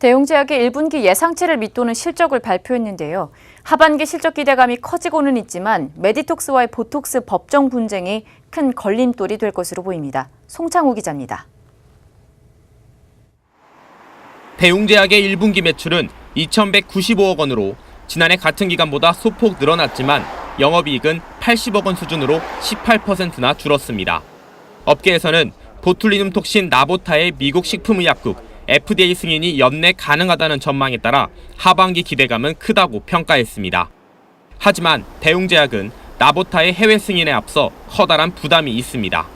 대웅제약이 1분기 예상치를 밑도는 실적을 발표했는데요. 하반기 실적 기대감이 커지고는 있지만 메디톡스와의 보톡스 법정 분쟁이 큰 걸림돌이 될 것으로 보입니다. 송창호 기자입니다. 대웅제약의 1분기 매출은 2,195억 원으로 지난해 같은 기간보다 소폭 늘어났지만 영업이익은 80억 원 수준으로 18%나 줄었습니다. 업계에서는 보툴리눔 톡신 나보타의 미국 식품의약국 FDA 승인이 연내 가능하다는 전망에 따라 하반기 기대감은 크다고 평가했습니다. 하지만 대웅제약은 나보타의 해외 승인에 앞서 커다란 부담이 있습니다.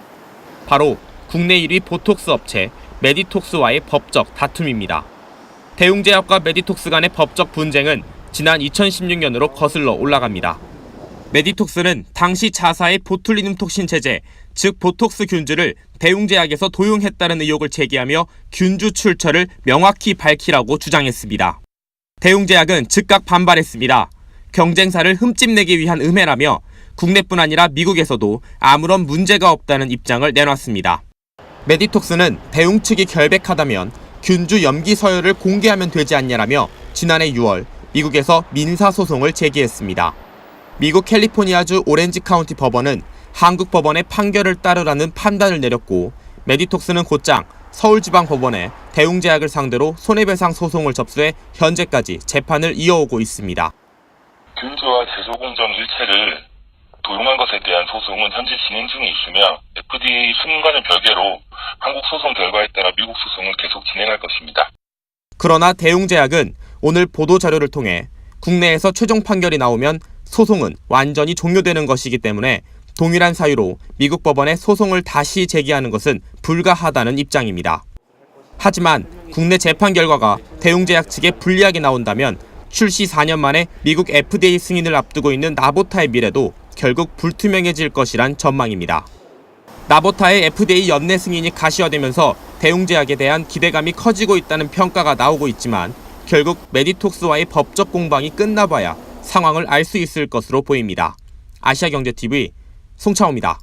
바로 국내 1위 보톡스 업체 메디톡스와의 법적 다툼입니다. 대웅제약과 메디톡스 간의 법적 분쟁은 지난 2016년으로 거슬러 올라갑니다. 메디톡스는 당시 자사의 보툴리눔 톡신 제제, 즉 보톡스 균주를 대웅제약에서 도용했다는 의혹을 제기하며 균주 출처를 명확히 밝히라고 주장했습니다. 대웅제약은 즉각 반발했습니다. 경쟁사를 흠집내기 위한 음해라며 국내뿐 아니라 미국에서도 아무런 문제가 없다는 입장을 내놨습니다. 메디톡스는 대웅 측이 결백하다면 균주 염기 서열을 공개하면 되지 않냐라며 지난해 6월 미국에서 민사소송을 제기했습니다. 미국 캘리포니아주 오렌지 카운티 법원은 한국 법원의 판결을 따르라는 판단을 내렸고 메디톡스는 곧장 서울지방법원에 대웅제약을 상대로 손해배상 소송을 접수해 현재까지 재판을 이어오고 있습니다. 균주와 제조 공정 일체를 도용한 것에 대한 소송은 현재 진행 중에 있으며 FDA 승인과는 별개로 한국 소송 결과에 따라 미국 소송을 계속 진행할 것입니다. 그러나 대웅제약은 오늘 보도자료를 통해 국내에서 최종 판결이 나오면 소송은 완전히 종료되는 것이기 때문에 동일한 사유로 미국 법원에 소송을 다시 제기하는 것은 불가하다는 입장입니다. 하지만 국내 재판 결과가 대웅제약 측에 불리하게 나온다면 출시 4년 만에 미국 FDA 승인을 앞두고 있는 나보타의 미래도 결국 불투명해질 것이란 전망입니다. 나보타의 FDA 연내 승인이 가시화되면서 대웅제약에 대한 기대감이 커지고 있다는 평가가 나오고 있지만 결국 메디톡스와의 법적 공방이 끝나봐야 상황을 알 수 있을 것으로 보입니다. 아시아경제TV 송창호입니다.